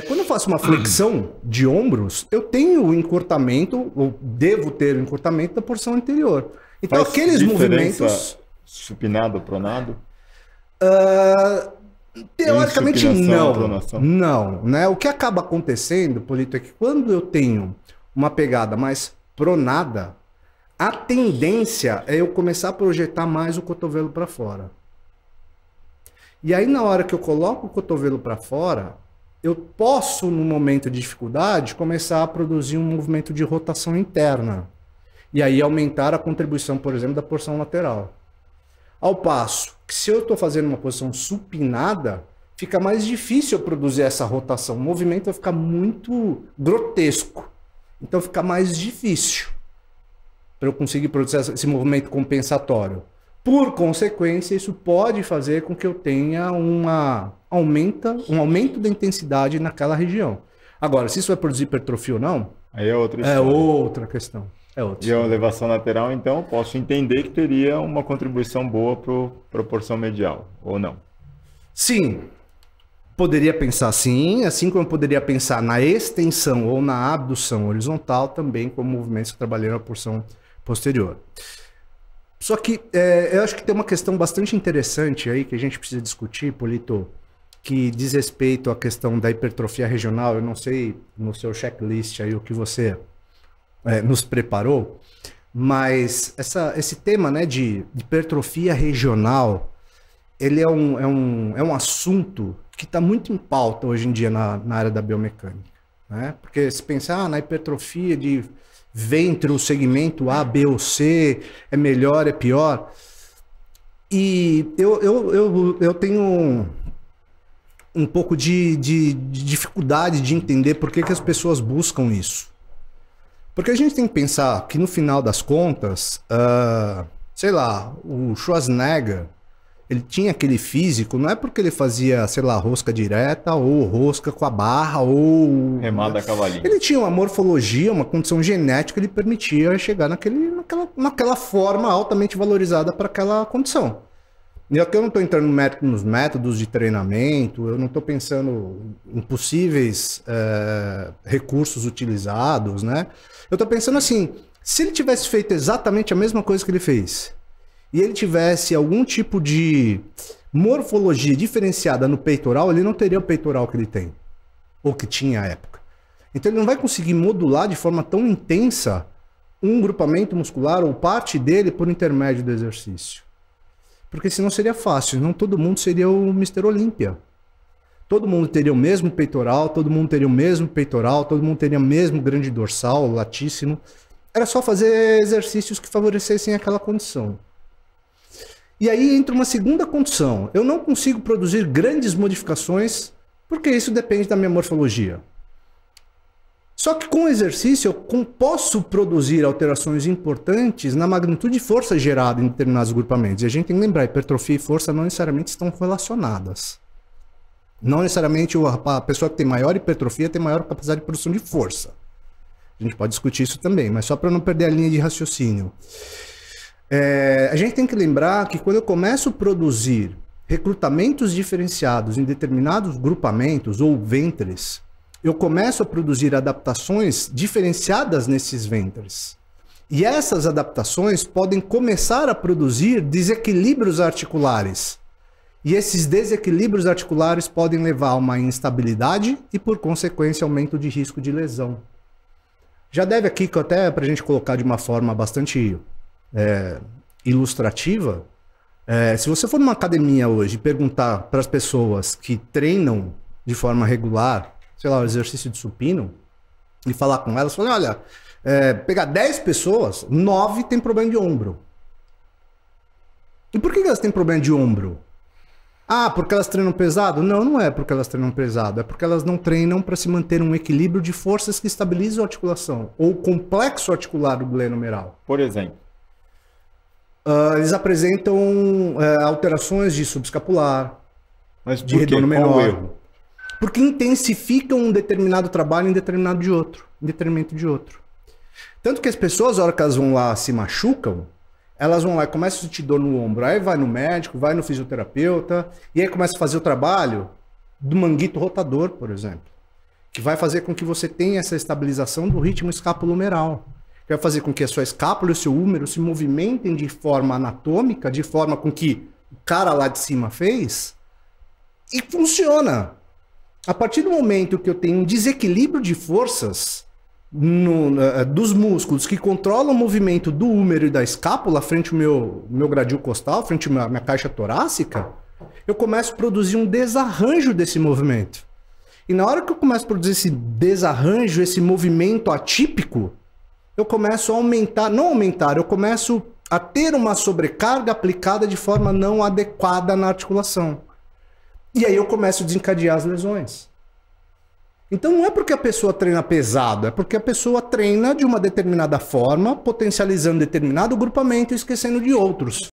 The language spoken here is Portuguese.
Quando eu faço uma flexão de ombros, eu tenho o encurtamento, ou devo ter o encurtamento da porção anterior. Então, Faz aqueles diferença movimentos, supinado, pronado? Em teoricamente, supinação, não. pronação? Não, né? O que acaba acontecendo, Polito, é que quando eu tenho uma pegada mais pronada, a tendência é eu começar a projetar mais o cotovelo para fora. E aí, na hora que eu coloco o cotovelo para fora, eu posso, no momento de dificuldade, começar a produzir um movimento de rotação interna. E aí aumentar a contribuição, por exemplo, da porção lateral. Ao passo que se eu estou fazendo uma posição supinada, fica mais difícil eu produzir essa rotação. O movimento vai ficar muito grotesco. Então fica mais difícil para eu conseguir produzir esse movimento compensatório. Por consequência, isso pode fazer com que eu tenha um aumento da intensidade naquela região. Agora, se isso vai produzir hipertrofia ou não, Aí é outra é história. outra questão. É outra E a história. elevação lateral, então, eu posso entender que teria uma contribuição boa para a proporção medial, ou não? Sim, poderia pensar assim como eu poderia pensar na extensão ou na abdução horizontal, também como movimentos que trabalham a porção posterior. Só que eu acho que tem uma questão bastante interessante aí que a gente precisa discutir, Polito, que diz respeito à questão da hipertrofia regional. Eu não sei no seu checklist aí o que você nos preparou, mas esse tema, né, de hipertrofia regional, ele é um assunto que está muito em pauta hoje em dia na área da biomecânica, né? Porque se pensar na hipertrofia de ventre, o segmento A, B ou C, é melhor, é pior. E eu tenho um pouco de dificuldade de entender por que as pessoas buscam isso. Porque a gente tem que pensar que no final das contas, sei lá, o Schwarzenegger, ele tinha aquele físico, não é porque ele fazia, sei lá, rosca direta ou rosca com a barra ou... Remada a cavalinho. Ele tinha uma morfologia, uma condição genética que lhe permitia chegar naquela forma altamente valorizada para aquela condição. E aqui eu não estou entrando nos métodos de treinamento, eu não estou pensando em possíveis recursos utilizados, né? Eu estou pensando assim, se ele tivesse feito exatamente a mesma coisa que ele fez, e ele tivesse algum tipo de morfologia diferenciada no peitoral, ele não teria o peitoral que ele tem, ou que tinha à época. Então ele não vai conseguir modular de forma tão intensa um grupamento muscular ou parte dele por intermédio do exercício. Porque senão seria fácil, senão todo mundo seria o Mr. Olímpia. Todo mundo teria o mesmo peitoral, todo mundo teria o mesmo peitoral, todo mundo teria o mesmo grande dorsal, latíssimo. Era só fazer exercícios que favorecessem aquela condição. E aí entra uma segunda condição. Eu não consigo produzir grandes modificações porque isso depende da minha morfologia. Só que com o exercício eu posso produzir alterações importantes na magnitude de força gerada em determinados grupamentos. E a gente tem que lembrar, hipertrofia e força não necessariamente estão relacionadas. Não necessariamente a pessoa que tem maior hipertrofia tem maior capacidade de produção de força. A gente pode discutir isso também, mas só para não perder a linha de raciocínio. A gente tem que lembrar que quando eu começo a produzir recrutamentos diferenciados em determinados grupamentos ou ventres, eu começo a produzir adaptações diferenciadas nesses ventres. E essas adaptações podem começar a produzir desequilíbrios articulares. E esses desequilíbrios articulares podem levar a uma instabilidade e, por consequência, aumento de risco de lesão. Já deve aqui, até para a gente colocar de uma forma bastante ilustrativa, se você for numa academia hoje e perguntar para as pessoas que treinam de forma regular, sei lá, o exercício de supino, e falar com elas, falar, olha, pegar 10 pessoas, 9 tem problema de ombro. E por que elas têm problema de ombro? Ah, porque elas treinam pesado? Não, não é porque elas treinam pesado, é porque elas não treinam para se manter um equilíbrio de forças que estabilizam a articulação, ou o complexo articular do glenomeral. Por exemplo? Eles apresentam alterações de subescapular, Mas de por quê? retorno Qual menor. o erro? Porque intensificam um determinado trabalho em detrimento de outro. Tanto que as pessoas, na hora que elas vão lá se machucam, elas vão lá e começam a sentir dor no ombro, aí vai no médico, vai no fisioterapeuta, e aí começa a fazer o trabalho do manguito rotador, por exemplo. que vai fazer com que você tenha essa estabilização do ritmo escapulohumeral, que vai fazer com que a sua escápula e o seu húmero se movimentem de forma anatômica, de forma com que o cara lá de cima fez, e funciona. A partir do momento que eu tenho um desequilíbrio de forças dos músculos que controlam o movimento do húmero e da escápula frente ao meu gradil costal, frente à minha caixa torácica, eu começo a produzir um desarranjo desse movimento. E na hora que eu começo a produzir esse desarranjo, esse movimento atípico, eu começo a aumentar, não aumentar, eu começo a ter uma sobrecarga aplicada de forma não adequada na articulação. E aí eu começo a desencadear as lesões. Então não é porque a pessoa treina pesado, é porque a pessoa treina de uma determinada forma, potencializando determinado grupamento e esquecendo de outros.